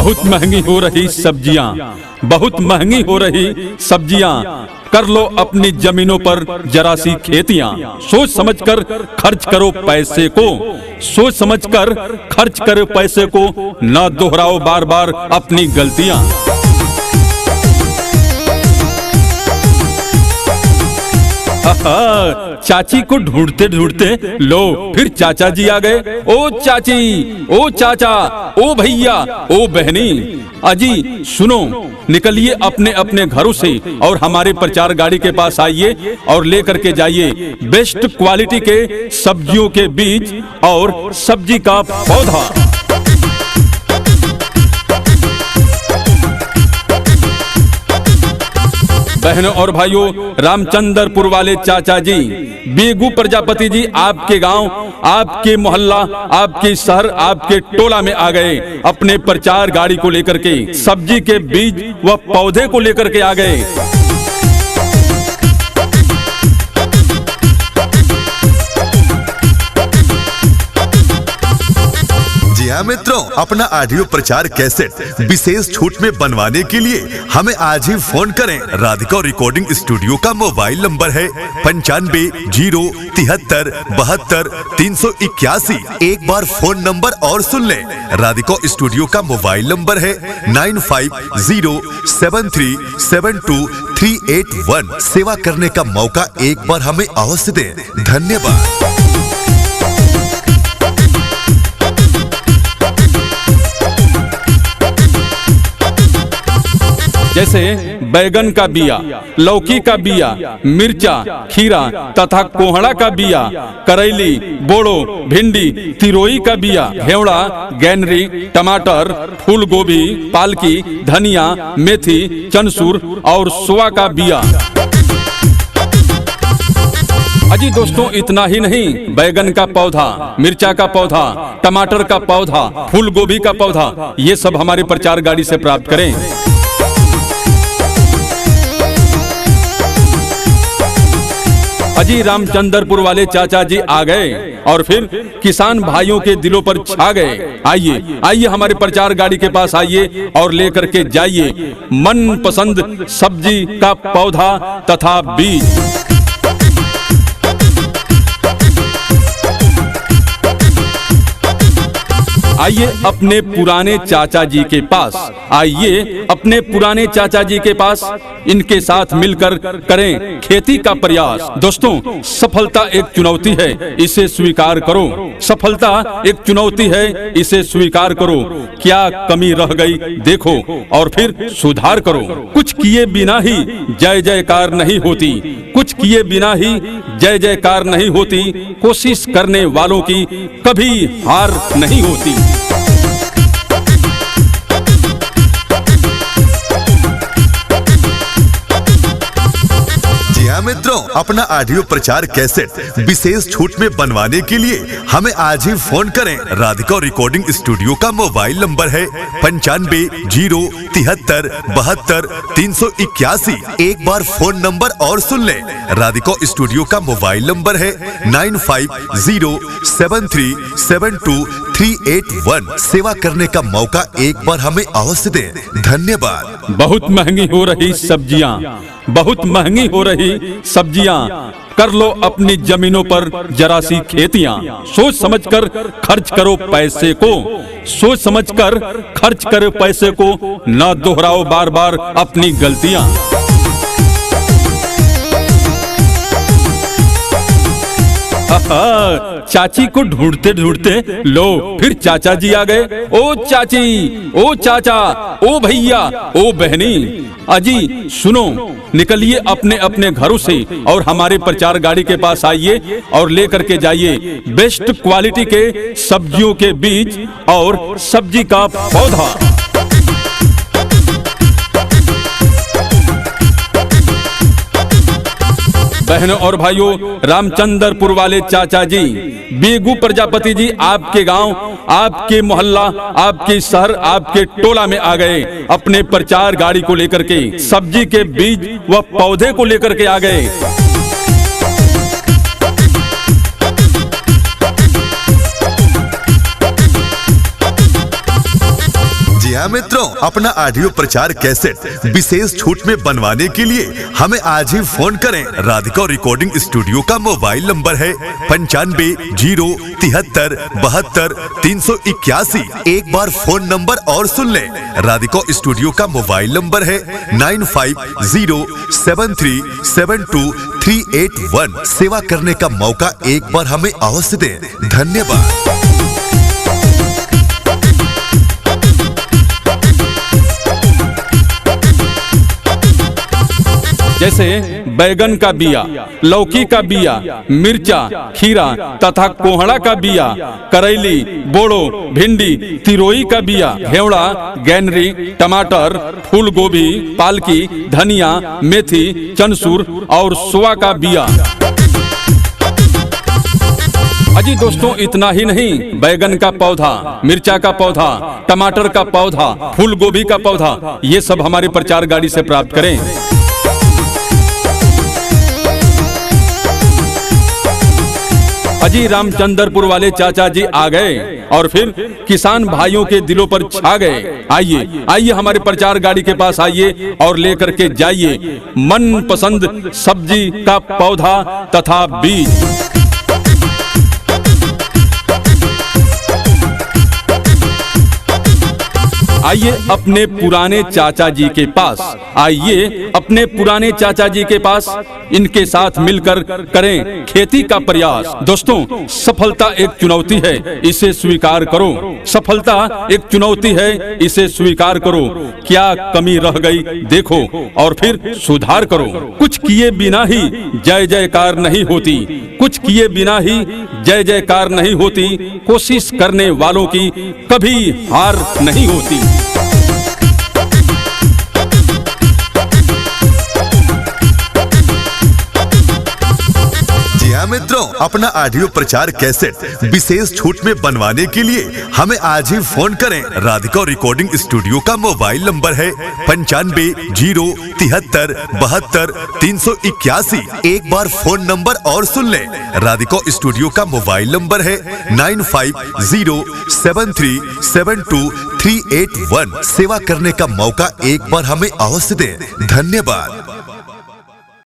बहुत महंगी हो रही सब्जियां, बहुत महंगी हो रही सब्जियां। कर लो अपनी जमीनों पर जरा सी खेतियां। सोच समझकर खर्च करो पैसे को, सोच समझकर खर्च करो पैसे को, ना दोहराओ बार बार अपनी गलतियां। चाची को ढूंढते ढूंढते लो फिर चाचा जी आ गए। ओ चाची, ओ चाचा, ओ भैया, ओ बहनी, अजी सुनो, निकलिए अपने अपने घरों से और हमारे प्रचार गाड़ी के पास आइए और लेकर के जाइए बेस्ट क्वालिटी के सब्जियों के बीज और सब्जी का पौधा। बहनों और भाइयों, रामचंद्रपुर वाले चाचा जी, बेगू प्रजापति जी आपके गांव, आपके मोहल्ला, आपके शहर, आपके टोला में आ गए। अपने प्रचार गाड़ी को लेकर के, सब्जी के बीज व पौधे को लेकर के आ गए। हाँ मित्रों, अपना ऑडियो प्रचार कैसेट विशेष छूट में बनवाने के लिए हमें आज ही फोन करें। राधिका रिकॉर्डिंग स्टूडियो का मोबाइल नंबर है 950372 एक बार फोन नंबर और सुन लें। राधिका स्टूडियो का मोबाइल नंबर है 9507372381। सेवा करने का मौका एक बार हमें अवश्य दें। धन्यवाद। जैसे बैगन का बिया, लौकी का बिया, मिर्चा, खीरा तथा कोहड़ा का बिया, करेली, बोड़ो, भिंडी, तिरोई का बिया, घेवड़ा, गैनरी, टमाटर, फूल गोभी, पालकी, धनिया, मेथी, चनसूर और सोआ का बिया। अजी दोस्तों, इतना ही नहीं, बैगन का पौधा, मिर्चा का पौधा, टमाटर का पौधा, फूल गोभी का पौधा, ये सब हमारे प्रचार गाड़ी से प्राप्त करें। अजी रामचंद्रपुर वाले चाचा जी आ गए और फिर किसान भाइयों के दिलों पर छा गए। आइए आइए हमारे प्रचार गाड़ी के पास आइए और लेकर के जाइए मन पसंद सब्जी का पौधा तथा बीज। आइए अपने पुराने चाचा जी के पास, आइए अपने पुराने चाचा जी के पास, इनके साथ मिलकर करें खेती का प्रयास। दोस्तों, सफलता एक चुनौती है, इसे स्वीकार करो। सफलता एक चुनौती है, इसे स्वीकार करो। क्या कमी रह गई देखो और फिर सुधार करो। कुछ किए बिना ही जय जयकार नहीं होती, कुछ किए बिना ही जय जयकार नहीं होती। कोशिश करने वालों की कभी हार नहीं होती। मित्रों, अपना ऑडियो प्रचार कैसेट विशेष छूट में बनवाने के लिए हमें आज ही फोन करें। राधिका रिकॉर्डिंग स्टूडियो का मोबाइल नंबर है 950372 एक बार फोन नंबर और सुन लें। राधिका स्टूडियो का मोबाइल नंबर है 9507372381। सेवा करने का मौका एक बार हमें अवश्य दें। धन्यवाद। बहुत महंगी हो रही सब्जियां, बहुत महंगी हो रही सब्जियां। कर लो अपनी जमीनों पर जरा सी खेतियां। सोच समझकर खर्च करो पैसे को, सोच समझकर खर्च करो पैसे को, ना दोहराओ बार बार अपनी गलतियां। चाची को ढूंढते ढूंढते लो फिर चाचा जी आ गए। ओ चाची, ओ चाचा, ओ भैया, ओ बहनी, अजी सुनो, निकलिए अपने अपने घरों से और हमारे प्रचार गाड़ी के पास आइए और लेकर के जाइए बेस्ट क्वालिटी के सब्जियों के बीज और सब्जी का पौधा। बहनों और भाइयों, रामचंद्रपुर वाले चाचा जी, बेगू प्रजापति जी आपके गांव, आपके मोहल्ला, आपके शहर, आपके टोला में आ गए। अपने प्रचार गाड़ी को लेकर के, सब्जी के बीज व पौधे को लेकर के आ गए। जी हाँ हाँ मित्रों, अपना ऑडियो प्रचार कैसेट विशेष छूट में बनवाने के लिए हमें आज ही फोन करें। राधिका रिकॉर्डिंग स्टूडियो का मोबाइल नंबर है 9507727381। एक बार फोन नंबर और सुन लें। राधिका स्टूडियो का मोबाइल नंबर है 9507372381। सेवा करने का मौका एक बार हमें अवश्य दें। धन्यवाद। जैसे बैगन का बिया, लौकी का बिया, मिर्चा, खीरा तथा कोहड़ा का बिया, करेली, बोड़ो, भिंडी, तिरोई का बिया, घेवड़ा, गैनरी, टमाटर, फूल गोभी, पालकी, धनिया, मेथी, चनसूर और सोआ का बिया। अजी दोस्तों, इतना ही नहीं, बैगन का पौधा, मिर्चा का पौधा, टमाटर का पौधा, फूल गोभी का पौधा, ये सब हमारे प्रचार गाड़ी से प्राप्त करें। अजी रामचंद्रपुर वाले चाचा जी आ गए और फिर किसान भाइयों के दिलों पर छा गए। आइए आइए हमारे प्रचार गाड़ी के पास आइए और लेकर के जाइए मन पसंद सब्जी का पौधा तथा बीज। आइए अपने पुराने चाचा जी के पास, आइए अपने पुराने चाचा जी के पास, इनके साथ मिलकर करें खेती का प्रयास। दोस्तों, सफलता एक चुनौती है, इसे स्वीकार करो। सफलता एक चुनौती है, इसे स्वीकार करो। क्या कमी रह गई देखो और फिर सुधार करो। कुछ किए बिना ही जय जयकार नहीं होती, कुछ किए बिना ही जय जयकार नहीं होती। कोशिश करने वालों की कभी हार नहीं होती। हाँ मित्रों, अपना ऑडियो प्रचार कैसेट विशेष छूट में बनवाने के लिए हमें आज ही फोन करें। राधिका रिकॉर्डिंग स्टूडियो का मोबाइल नंबर है 9507727381। एक बार फोन नंबर और सुन लें। राधिका स्टूडियो का मोबाइल नंबर है 9507372381। सेवा करने का मौका एक बार हमें अवश्य दें। धन्यवाद।